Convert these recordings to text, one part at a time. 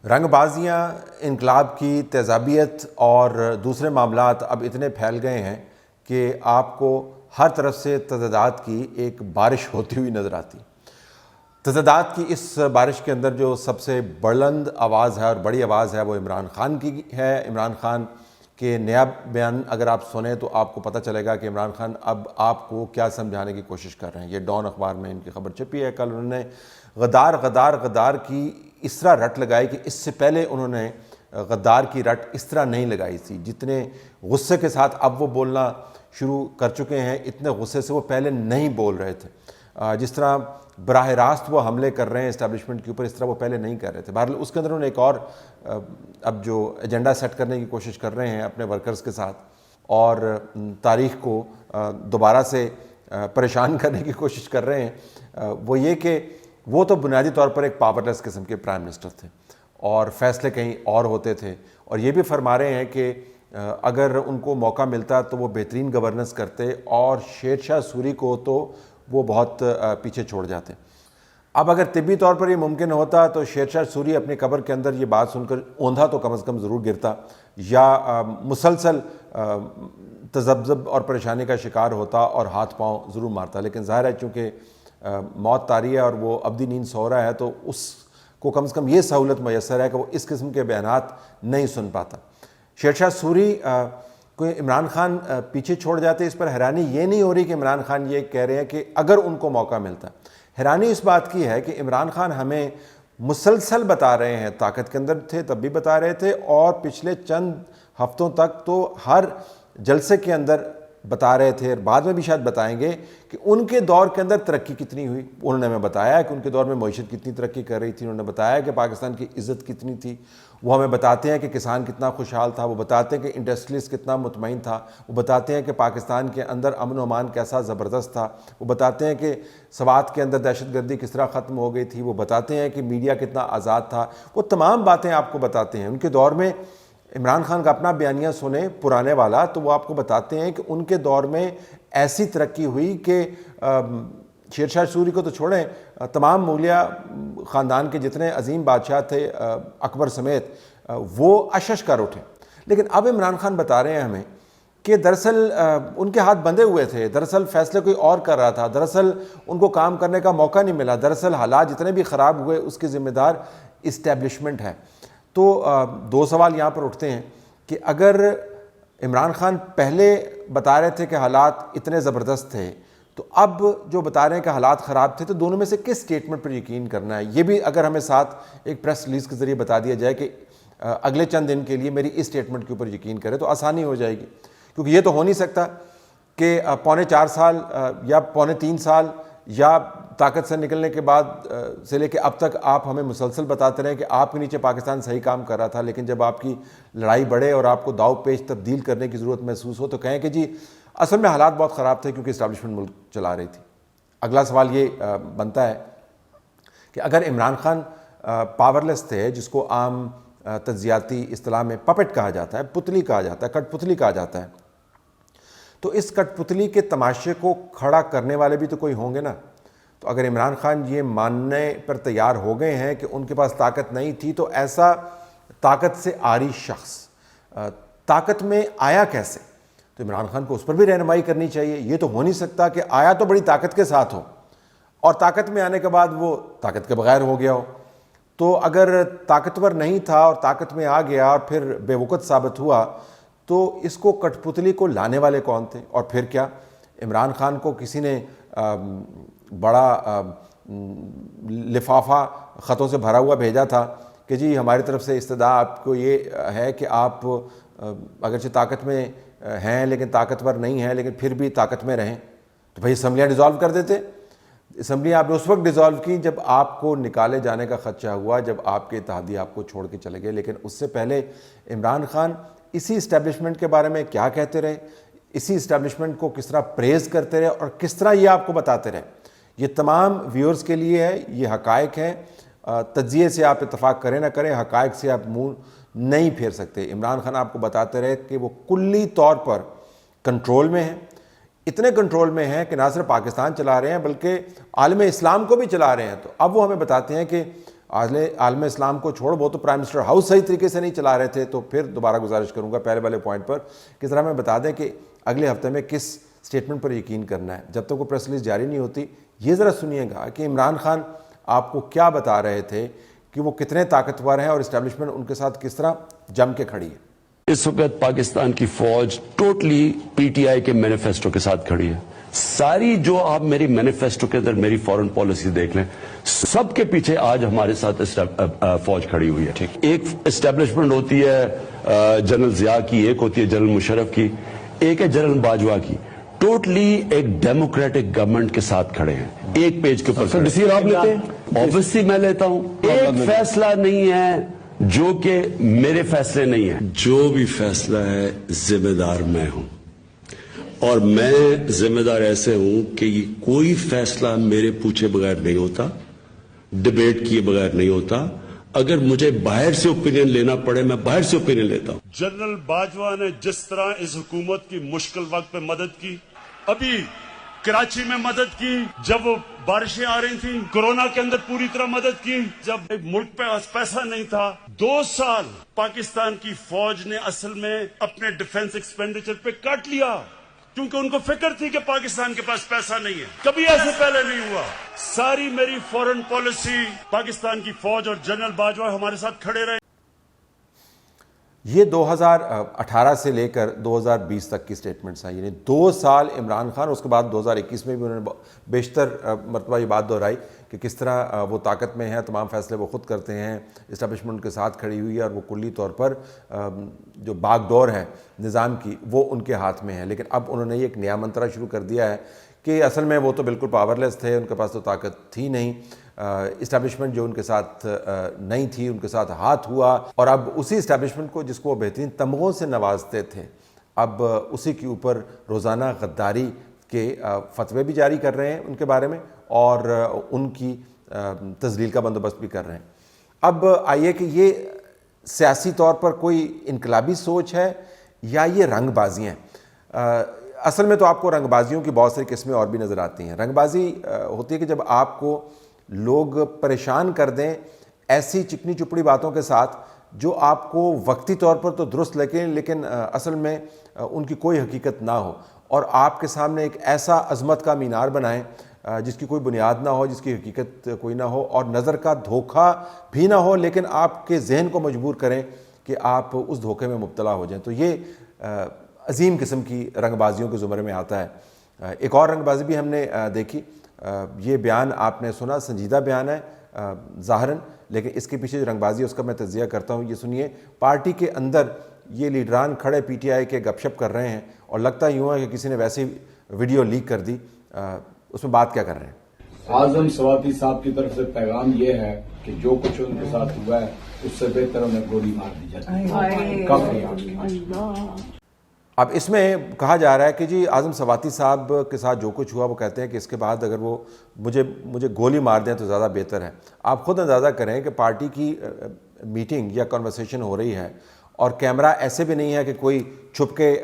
رنگ بازیاں، انقلاب کی تیزابیت اور دوسرے معاملات اب اتنے پھیل گئے ہیں کہ آپ کو ہر طرف سے تضادات کی ایک بارش ہوتی ہوئی نظر آتی۔ تضادات کی اس بارش کے اندر جو سب سے بلند آواز ہے اور بڑی آواز ہے وہ عمران خان کی ہے۔ عمران خان کے نیا بیان اگر آپ سنیں تو آپ کو پتہ چلے گا کہ عمران خان اب آپ کو کیا سمجھانے کی کوشش کر رہے ہیں۔ یہ ڈان اخبار میں ان کی خبر چھپی ہے۔ کل انہوں نے غدار غدار غدار کی اس طرح رٹ لگائی کہ اس سے پہلے انہوں نے غدار کی رٹ اس طرح نہیں لگائی تھی۔ جتنے غصے کے ساتھ اب وہ بولنا شروع کر چکے ہیں، اتنے غصے سے وہ پہلے نہیں بول رہے تھے۔ جس طرح براہ راست وہ حملے کر رہے ہیں اسٹیبلشمنٹ کے اوپر، اس طرح وہ پہلے نہیں کر رہے تھے۔ بہرحال اس کے اندر انہوں نے ایک اور اب جو ایجنڈا سیٹ کرنے کی کوشش کر رہے ہیں اپنے ورکرز کے ساتھ، اور تاریخ کو دوبارہ سے پریشان کرنے کی کوشش کر رہے ہیں، وہ یہ کہ وہ تو بنیادی طور پر ایک پاورلیس قسم کے پرائم منسٹر تھے اور فیصلے کہیں اور ہوتے تھے، اور یہ بھی فرما رہے ہیں کہ اگر ان کو موقع ملتا تو وہ بہترین گورننس کرتے اور شیر شاہ سوری کو تو وہ بہت پیچھے چھوڑ جاتے۔ اب اگر طبی طور پر یہ ممکن ہوتا تو شیر شاہ سوری اپنی قبر کے اندر یہ بات سن کر اوندھا تو کم از کم ضرور گرتا، یا مسلسل تذبذب اور پریشانی کا شکار ہوتا اور ہاتھ پاؤں ضرور مارتا۔ لیکن ظاہر ہے چونکہ موت طاری ہے اور وہ ابدی نیند سو رہا ہے تو اس کو کم از کم یہ سہولت میسر ہے کہ وہ اس قسم کے بیانات نہیں سن پاتا۔ شیر شاہ سوری کو عمران خان پیچھے چھوڑ جاتے، اس پر حیرانی یہ نہیں ہو رہی کہ عمران خان یہ کہہ رہے ہیں کہ اگر ان کو موقع ملتا۔ حیرانی اس بات کی ہے کہ عمران خان ہمیں مسلسل بتا رہے ہیں، طاقت کے اندر تھے تب بھی بتا رہے تھے، اور پچھلے چند ہفتوں تک تو ہر جلسے کے اندر بتا رہے تھے، اور بعد میں بھی شاید بتائیں گے کہ ان کے دور کے اندر ترقی کتنی ہوئی۔ انہوں نے ہمیں بتایا کہ ان کے دور میں معیشت کتنی ترقی کر رہی تھی، انہوں نے بتایا کہ پاکستان کی عزت کتنی تھی، وہ ہمیں بتاتے ہیں کہ کسان کتنا خوشحال تھا، وہ بتاتے ہیں کہ انڈسٹریز کتنا مطمئن تھا، وہ بتاتے ہیں کہ پاکستان کے اندر امن و امان کیسا زبردست تھا، وہ بتاتے ہیں کہ سوات کے اندر دہشت گردی کس طرح ختم ہو گئی تھی، وہ بتاتے ہیں کہ میڈیا کتنا آزاد تھا۔ وہ تمام باتیں آپ کو بتاتے ہیں۔ ان کے دور میں عمران خان کا اپنا بیانیہ سنیں پرانے والا تو وہ آپ کو بتاتے ہیں کہ ان کے دور میں ایسی ترقی ہوئی کہ شیر شاہ سوری کو تو چھوڑیں، تمام مغلیہ خاندان کے جتنے عظیم بادشاہ تھے اکبر سمیت، وہ اشش کر اٹھے۔ لیکن اب عمران خان بتا رہے ہیں ہمیں کہ دراصل ان کے ہاتھ بندھے ہوئے تھے، دراصل فیصلے کوئی اور کر رہا تھا، دراصل ان کو کام کرنے کا موقع نہیں ملا، دراصل حالات جتنے بھی خراب ہوئے اس کے ذمہ دار اسٹیبلشمنٹ ہے۔ تو دو سوال یہاں پر اٹھتے ہیں کہ اگر عمران خان پہلے بتا رہے تھے کہ حالات اتنے زبردست تھے، تو اب جو بتا رہے ہیں کہ حالات خراب تھے، تو دونوں میں سے کس سٹیٹمنٹ پر یقین کرنا ہے؟ یہ بھی اگر ہمیں ساتھ ایک پریس ریلیز کے ذریعے بتا دیا جائے کہ اگلے چند دن کے لیے میری اس سٹیٹمنٹ کے اوپر یقین کرے تو آسانی ہو جائے گی، کیونکہ یہ تو ہو نہیں سکتا کہ پونے 4 سال یا پونے 3 سال یا طاقت سے نکلنے کے بعد سے لے کے اب تک آپ ہمیں مسلسل بتاتے رہیں کہ آپ کے نیچے پاکستان صحیح کام کر رہا تھا، لیکن جب آپ کی لڑائی بڑھے اور آپ کو داؤ پیچ تبدیل کرنے کی ضرورت محسوس ہو تو کہیں کہ جی اصل میں حالات بہت خراب تھے کیونکہ اسٹیبلشمنٹ ملک چلا رہی تھی۔ اگلا سوال یہ بنتا ہے کہ اگر عمران خان پاورلیس تھے، جس کو عام تجزیاتی اصطلاح میں پپٹ کہا جاتا ہے، پتلی کہا جاتا ہے، کٹ پتلی کہا جاتا ہے، تو اس کٹ پتلی کے تماشے کو کھڑا کرنے والے بھی تو کوئی ہوں گے نا۔ تو اگر عمران خان یہ ماننے پر تیار ہو گئے ہیں کہ ان کے پاس طاقت نہیں تھی، تو ایسا طاقت سے عاری شخص طاقت میں آیا کیسے؟ تو عمران خان کو اس پر بھی رہنمائی کرنی چاہیے۔ یہ تو ہو نہیں سکتا کہ آیا تو بڑی طاقت کے ساتھ ہو اور طاقت میں آنے کے بعد وہ طاقت کے بغیر ہو گیا ہو۔ تو اگر طاقتور نہیں تھا اور طاقت میں آ گیا اور پھر بے وقت ثابت ہوا، تو اس کو کٹ پتلی کو لانے والے کون تھے؟ اور پھر کیا عمران خان کو کسی نے بڑا لفافہ خطوں سے بھرا ہوا بھیجا تھا کہ جی ہماری طرف سے استدعا آپ کو یہ ہے کہ آپ اگرچہ طاقت میں ہیں لیکن طاقتور نہیں ہیں، لیکن پھر بھی طاقت میں رہیں؟ تو بھائی اسمبلیاں ڈیزالو کر دیتے۔ اسمبلیاں آپ نے اس وقت ڈیزالو کی جب آپ کو نکالے جانے کا خدشہ ہوا، جب آپ کے اتحادی آپ کو چھوڑ کے چلے گئے۔ لیکن اس سے پہلے عمران خان اسی اسٹیبلشمنٹ کے بارے میں کیا کہتے رہے، اسی اسٹیبلشمنٹ کو کس طرح پریز کرتے رہے اور کس طرح یہ آپ کو بتاتے رہے۔ یہ تمام ویورز کے لیے ہے، یہ حقائق ہیں۔ تجزیے سے آپ اتفاق کریں نہ کریں، حقائق سے آپ منہ نہیں پھیر سکتے۔ عمران خان آپ کو بتاتے رہے کہ وہ کلی طور پر کنٹرول میں ہیں، اتنے کنٹرول میں ہیں کہ نہ صرف پاکستان چلا رہے ہیں بلکہ عالم اسلام کو بھی چلا رہے ہیں۔ تو اب وہ ہمیں بتاتے ہیں کہ عالم اسلام کو چھوڑ، وہ تو پرائم منسٹر ہاؤس صحیح طریقے سے نہیں چلا رہے تھے. تو پھر دوبارہ گزارش کروں گا پہلے والے پوائنٹ پر کہ ذرا میں بتا دیں کہ اگلے ہفتے میں کس سٹیٹمنٹ پر یقین کرنا ہے. جب تک وہ پریس ریلیز جاری نہیں ہوتی یہ ذرا سنیے گا کہ عمران خان آپ کو کیا بتا رہے تھے کہ وہ کتنے طاقتور ہیں اور اسٹیبلشمنٹ ان کے ساتھ کس طرح جم کے کھڑی ہے. اس وقت پاکستان کی فوج ٹوٹلی پی ٹی آئی کے مینیفیسٹو کے ساتھ کھڑی ہے. ساری جو آپ میری مینیفیسٹو کے اندر میری فورن پالیسی دیکھ لیں، سب کے پیچھے آج ہمارے ساتھ فوج کھڑی ہوئی ہے. ایک اسٹیبلشمنٹ ہوتی ہے جنرل ضیاء کی، ایک ہوتی ہے جنرل مشرف کی، ایک ہے جنرل باجوہ کی. ٹوٹلی ایک ڈیموکریٹک گورنمنٹ کے ساتھ کھڑے ہیں، ایک پیج کے اوپر. ڈیسیژن آپ لیتے ہیں؟ آبویسلی میں لیتا ہوں. ایک فیصلہ نہیں ہے جو کہ میرے فیصلے نہیں ہیں. جو بھی فیصلہ ہے ذمہ دار میں ہوں، اور میں ذمہ دار ایسے ہوں کہ یہ کوئی فیصلہ میرے پوچھے بغیر نہیں ہوتا، ڈیبیٹ کیے بغیر نہیں ہوتا. اگر مجھے باہر سے اوپینین لینا پڑے میں باہر سے اوپینین لیتا ہوں. جنرل باجوہ نے جس طرح اس حکومت کی مشکل وقت پہ مدد کی، ابھی کراچی میں مدد کی جب وہ بارشیں آ رہی تھیں، کورونا کے اندر پوری طرح مدد کی جب ملک پہ پیسہ نہیں تھا. 2 سال پاکستان کی فوج نے اصل میں اپنے ڈیفنس ایکسپینڈیچر پہ کاٹ لیا کیونکہ ان کو فکر تھی کہ پاکستان کے پاس پیسہ نہیں ہے. کبھی ایسے پہلے نہیں ہوا. ساری میری فورن پالیسی پاکستان کی فوج اور جنرل باجوہ ہمارے ساتھ کھڑے رہے. یہ 2018 سے لے کر 2020 تک کی سٹیٹمنٹس ہیں، یعنی 2 سال عمران خان. اس کے بعد 2021 میں بھی انہوں نے بیشتر مرتبہ یہ بات دہرائی کہ کس طرح وہ طاقت میں ہیں، تمام فیصلے وہ خود کرتے ہیں، اسٹیبلشمنٹ کے ساتھ کھڑی ہوئی ہے اور وہ کلی طور پر جو باغ ڈور ہے نظام کی وہ ان کے ہاتھ میں ہے. لیکن اب انہوں نے یہ ایک نیا منترا شروع کر دیا ہے کہ اصل میں وہ تو بالکل پاورلیس تھے، ان کے پاس تو طاقت تھی نہیں. اسٹیبلشمنٹ جو ان کے ساتھ نہیں تھی ان کے ساتھ ہاتھ ہوا، اور اب اسی اسٹیبلشمنٹ کو جس کو وہ بہترین تمغوں سے نوازتے تھے اب اسی کے اوپر روزانہ غداری کے فتوے بھی جاری کر رہے ہیں ان کے بارے میں، اور ان کی تذلیل کا بندوبست بھی کر رہے ہیں. اب آئیے کہ یہ سیاسی طور پر کوئی انقلابی سوچ ہے یا یہ رنگ بازی ہیں. اصل میں تو آپ کو رنگ بازیوں کی بہت ساری قسمیں اور بھی نظر آتی ہیں. رنگ بازی ہوتی ہے کہ جب آپ کو لوگ پریشان کر دیں ایسی چکنی چپڑی باتوں کے ساتھ جو آپ کو وقتی طور پر تو درست لگیں لیکن اصل میں ان کی کوئی حقیقت نہ ہو، اور آپ کے سامنے ایک ایسا عظمت کا مینار بنائیں جس کی کوئی بنیاد نہ ہو، جس کی حقیقت کوئی نہ ہو، اور نظر کا دھوکہ بھی نہ ہو، لیکن آپ کے ذہن کو مجبور کریں کہ آپ اس دھوکے میں مبتلا ہو جائیں. تو یہ عظیم قسم کی رنگ بازیوں کے زمرے میں آتا ہے. ایک اور رنگ بازی بھی ہم نے دیکھی. یہ بیان آپ نے سنا، سنجیدہ بیان ہے ظاہراً، لیکن اس کے پیچھے جو رنگ بازی ہے اس کا میں تجزیہ کرتا ہوں. یہ سنیے، پارٹی کے اندر یہ لیڈران کھڑے پی ٹی آئی کے گپ شپ کر رہے ہیں اور لگتا یوں ہے کہ کسی نے ویسی ویڈیو لیک کر دی. اس میں بات کیا کر رہے ہیں؟ اعظم سواتی صاحب کی طرف سے پیغام یہ ہے کہ جو کچھ ان کے ساتھ ہوا ہے اس سے بہتر انہیں گولی مار دی جاتی. اب اس میں کہا جا رہا ہے کہ جی اعظم سواتی صاحب کے ساتھ جو کچھ ہوا وہ کہتے ہیں کہ اس کے بعد اگر وہ مجھے گولی مار دیں تو زیادہ بہتر ہے. آپ خود اندازہ کریں کہ پارٹی کی میٹنگ یا کنورسیشن ہو رہی ہے اور کیمرہ ایسے بھی نہیں ہے کہ کوئی چھپ کے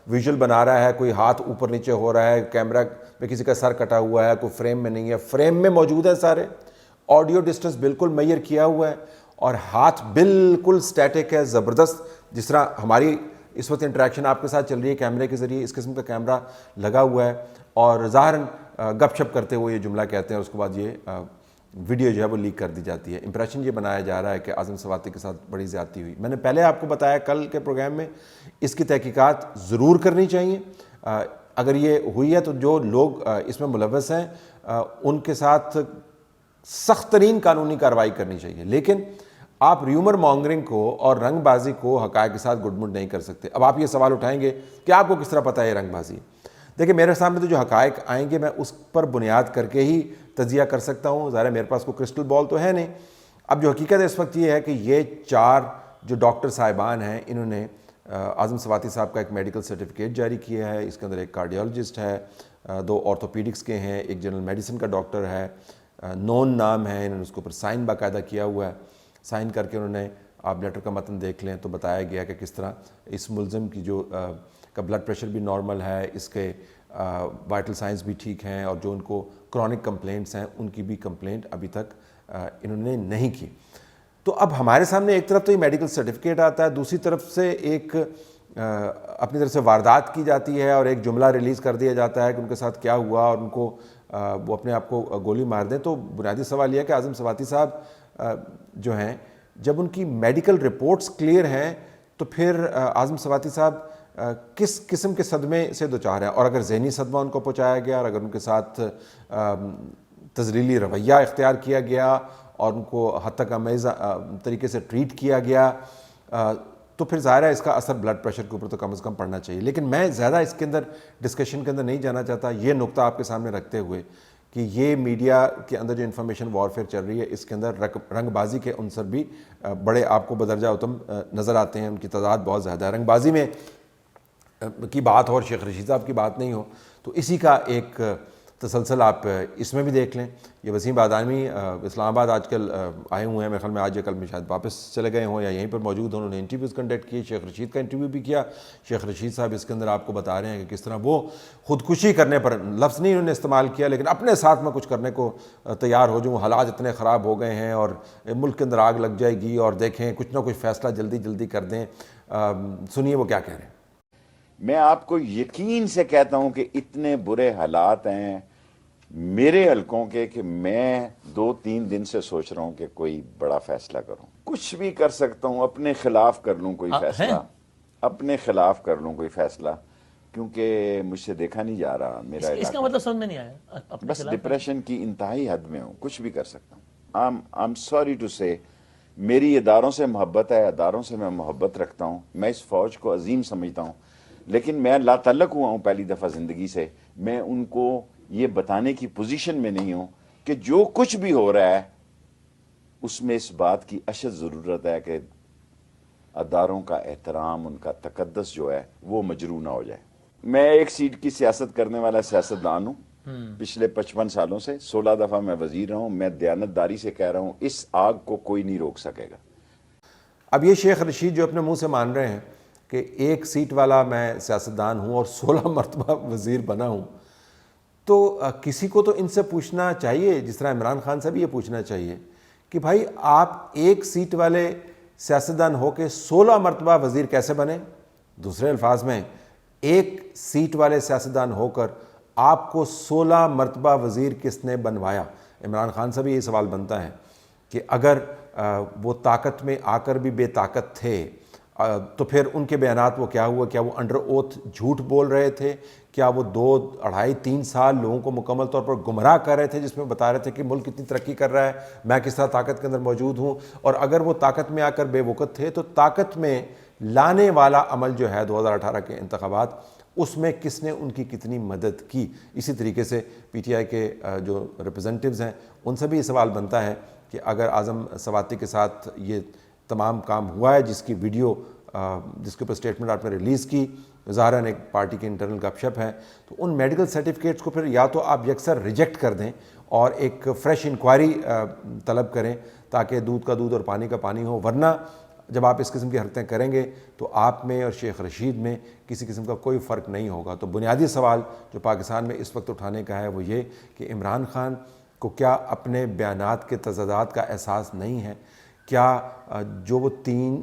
ویژول بنا رہا ہے، کوئی ہاتھ اوپر نیچے ہو رہا ہے، کیمرہ میں کسی کا سر کٹا ہوا ہے، کوئی فریم میں نہیں ہے. فریم میں موجود ہے سارے، آڈیو ڈسٹنس بالکل میئر کیا ہوا ہے اور ہاتھ بالکل سٹیٹک ہے، زبردست. جس طرح ہماری اس وقت انٹریکشن آپ کے ساتھ چل رہی ہے کیمرے کے ذریعے، اس قسم کا کیمرہ لگا ہوا ہے، اور ظاہراً گپ شپ کرتے ہوئے یہ جملہ کہتے ہیں اور اس کے بعد یہ ویڈیو جو ہے وہ لیک کر دی جاتی ہے. امپریشن یہ بنایا جا رہا ہے کہ اعظم سواتی کے ساتھ بڑی زیادتی ہوئی. میں نے پہلے آپ کو بتایا کل کے پروگرام میں اس کی تحقیقات ضرور کرنی چاہیے. اگر یہ ہوئی ہے تو جو لوگ اس میں ملوث ہیں ان کے ساتھ سخت ترین قانونی کارروائی کرنی چاہیے. لیکن آپ ریومر مانگرنگ کو اور رنگ بازی کو حقائق کے ساتھ گڈ مڈ نہیں کر سکتے. اب آپ یہ سوال اٹھائیں گے کہ آپ کو کس طرح پتہ ہے یہ رنگ بازی؟ دیکھیں میرے سامنے تو جو حقائق آئیں گے میں اس پر بنیاد کر کے ہی تجزیہ کر سکتا ہوں. ظاہر ہے میرے پاس کوئی کرسٹل بال تو ہے نہیں. اب جو حقیقت ہے اس وقت یہ ہے کہ یہ 4 جو ڈاکٹر صاحبان ہیں انہوں نے اعظم سواتی صاحب کا ایک میڈیکل سرٹیفکیٹ جاری کیا ہے. اس کے اندر ایک کارڈیولوجسٹ ہے، 2 آرتھوپیڈکس کے ہیں، ایک جنرل میڈیسن کا ڈاکٹر ہے، نون نام ہے. انہوں نے اس کے اوپر سائن باقاعدہ کیا ہوا ہے. سائن کر کے انہوں نے، آپ لیٹر کا متن دیکھ لیں تو بتایا گیا کہ کس طرح اس ملزم کی جو کا بلڈ پریشر بھی نارمل ہے، اس کے وائٹل سائنس بھی ٹھیک ہیں، اور جو ان کو کرونک کمپلینٹس ہیں ان کی بھی کمپلینٹ ابھی تک انہوں نے نہیں کی. تو اب ہمارے سامنے ایک طرف تو یہ میڈیکل سرٹیفکیٹ آتا ہے, دوسری طرف سے ایک اپنی طرف سے واردات کی جاتی ہے اور ایک جملہ ریلیز کر دیا جاتا ہے کہ ان کے ساتھ کیا ہوا اور ان کو وہ اپنے آپ کو گولی مار دیں. تو بنیادی سوال یہ ہے کہ اعظم سواتی صاحب جو ہیں, جب ان کی میڈیکل رپورٹس کلیئر ہیں تو پھر اعظم سواتی صاحب کس قسم کے صدمے سے دوچار ہیں؟ اور اگر ذہنی صدمہ ان کو پہنچایا گیا اور اگر ان کے ساتھ تذلیلی رویہ اختیار کیا گیا اور ان کو حد تک امیز طریقے سے ٹریٹ کیا گیا, تو پھر ظاہر ہے اس کا اثر بلڈ پریشر کے اوپر تو کم از کم پڑنا چاہیے. لیکن میں زیادہ اس کے اندر ڈسکشن کے اندر نہیں جانا چاہتا, یہ نقطہ آپ کے سامنے رکھتے ہوئے کہ یہ میڈیا کے اندر جو انفارمیشن وارفیئر چل رہی ہے, اس کے اندر رنگ بازی کے عنصر بھی بڑے آپ کو بدرجہ اتم نظر آتے ہیں, ان کی تعداد بہت زیادہ ہے. رنگ بازی میں کی بات ہو اور شیخ رشید صاحب کی بات نہیں ہو, تو اسی کا ایک تسلسل آپ اس میں بھی دیکھ لیں. یہ وسیم بادامی اسلام آباد آج کل آئے ہوئے ہیں, میرے خیال میں آج یا کل میں شاید واپس چلے گئے ہوں یا یہیں پر موجود ہوں. انہوں نے انٹرویوز کنڈکٹ کیے, شیخ رشید کا انٹرویو بھی کیا. شیخ رشید صاحب اس کے اندر آپ کو بتا رہے ہیں کہ کس طرح وہ خودکشی کرنے پر, لفظ نہیں انہوں نے استعمال کیا, لیکن اپنے ساتھ میں کچھ کرنے کو تیار ہو جاؤں, حالات اتنے خراب ہو گئے ہیں اور ملک کے اندر آگ لگ جائے گی اور دیکھیں کچھ نہ کچھ فیصلہ جلدی جلدی کر دیں. سنیے وہ کیا کہہ رہے ہیں. میں آپ کو یقین سے کہتا ہوں کہ اتنے برے حالات ہیں میرے حلقوں کے کہ میں 2-3 دن سے سوچ رہا ہوں کہ کوئی بڑا فیصلہ کروں. کچھ بھی کر سکتا ہوں, اپنے خلاف کر لوں کوئی فیصلہ, اپنے خلاف کر لوں کوئی فیصلہ, کیونکہ مجھ سے دیکھا نہیں جا رہا میرا اس کا مطلب سمجھ میں نہیں آیا. بس ڈپریشن کی انتہائی حد میں ہوں, کچھ بھی کر سکتا ہوں. I'm sorry to say, میری اداروں سے محبت ہے, اداروں سے میں محبت رکھتا ہوں, میں اس فوج کو عظیم سمجھتا ہوں, لیکن میں لا تعلق ہوا ہوں پہلی دفعہ زندگی سے. میں ان کو یہ بتانے کی پوزیشن میں نہیں ہوں کہ جو کچھ بھی ہو رہا ہے اس میں اس بات کی اشد ضرورت ہے کہ اداروں کا احترام, ان کا تقدس جو ہے وہ مجروح نہ ہو جائے. میں 1 سیٹ کی سیاست کرنے والا سیاستدان ہوں. پچھلے 55 سالوں سے 16 دفعہ میں وزیر رہا ہوں. میں دیانتداری سے کہہ رہا ہوں, اس آگ کو کوئی نہیں روک سکے گا. اب یہ شیخ رشید جو اپنے منہ سے مان رہے ہیں کہ 1 سیٹ والا میں سیاستدان ہوں اور 16 مرتبہ وزیر بنا ہوں, تو کسی کو تو ان سے پوچھنا چاہیے, جس طرح عمران خان سے بھی یہ پوچھنا چاہیے کہ بھائی آپ 1 سیٹ والے سیاستدان ہو کے 16 مرتبہ وزیر کیسے بنے؟ دوسرے الفاظ میں 1 سیٹ والے سیاستدان ہو کر آپ کو 16 مرتبہ وزیر کس نے بنوایا؟ عمران خان سے بھی یہ سوال بنتا ہے کہ اگر وہ طاقت میں آ کر بھی بے طاقت تھے تو پھر ان کے بیانات وہ کیا ہوا؟ کیا وہ انڈر اوتھ جھوٹ بول رہے تھے؟ کیا وہ 2, 2.5, 3 سال لوگوں کو مکمل طور پر گمراہ کر رہے تھے, جس میں بتا رہے تھے کہ ملک کتنی ترقی کر رہا ہے, میں کس طرح طاقت کے اندر موجود ہوں؟ اور اگر وہ طاقت میں آ کر بے وقت تھے تو طاقت میں لانے والا عمل جو ہے 2018 کے انتخابات, اس میں کس نے ان کی کتنی مدد کی؟ اسی طریقے سے پی ٹی آئی کے جو ریپرزنٹیوز ہیں ان سے بھی یہ سوال بنتا ہے کہ اگر اعظم سواتی کے ساتھ یہ تمام کام ہوا ہے, جس کی ویڈیو جس کے اوپر اسٹیٹمنٹ آپ نے ریلیز کی, ظاہراً ایک پارٹی کے انٹرنل گپ شپ ہے, تو ان میڈیکل سرٹیفکیٹس کو پھر یا تو آپ یکسر ریجیکٹ کر دیں اور ایک فریش انکوائری طلب کریں تاکہ دودھ کا دودھ اور پانی کا پانی ہو, ورنہ جب آپ اس قسم کی حرکتیں کریں گے تو آپ میں اور شیخ رشید میں کسی قسم کا کوئی فرق نہیں ہوگا. تو بنیادی سوال جو پاکستان میں اس وقت اٹھانے کا ہے وہ یہ کہ عمران خان کو کیا اپنے بیانات کے تضادات کا احساس نہیں ہے؟ کیا جو وہ 3,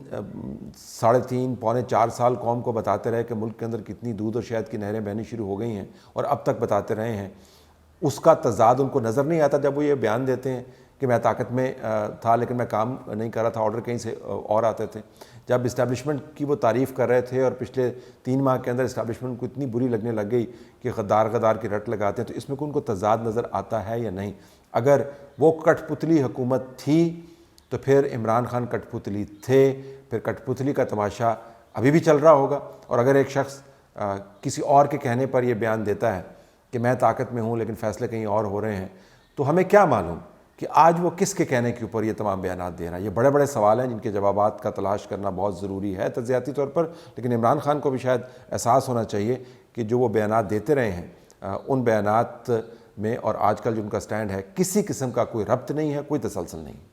3.5, پونے 4 سال قوم کو بتاتے رہے کہ ملک کے اندر کتنی دودھ اور شہد کی نہریں بہنی شروع ہو گئی ہیں اور اب تک بتاتے رہے ہیں, اس کا تضاد ان کو نظر نہیں آتا جب وہ یہ بیان دیتے ہیں کہ میں طاقت میں تھا لیکن میں کام نہیں کر رہا تھا, آرڈر کہیں سے اور آتے تھے. جب اسٹیبلشمنٹ کی وہ تعریف کر رہے تھے اور پچھلے 3 ماہ کے اندر اسٹیبلشمنٹ کو اتنی بری لگنے لگ گئی کہ غدار کی رٹ لگاتے ہیں, تو اس میں ان کو تضاد نظر آتا ہے یا نہیں؟ اگر وہ کٹ پتلی حکومت تھی تو پھر عمران خان کٹ پتلی تھے, پھر کٹ پتلی کا تماشا ابھی بھی چل رہا ہوگا. اور اگر ایک شخص کسی اور کے کہنے پر یہ بیان دیتا ہے کہ میں طاقت میں ہوں لیکن فیصلے کہیں اور ہو رہے ہیں, تو ہمیں کیا معلوم کہ آج وہ کس کے کہنے کے اوپر یہ تمام بیانات دے رہا ہے؟ یہ بڑے بڑے سوال ہیں جن کے جوابات کا تلاش کرنا بہت ضروری ہے تجزیاتی طور پر, لیکن عمران خان کو بھی شاید احساس ہونا چاہیے کہ جو وہ بیانات دیتے رہے ہیں ان بیانات میں اور آج کل جو ان کا سٹینڈ ہے کسی قسم کا کوئی ربط نہیں ہے, کوئی تسلسل نہیں.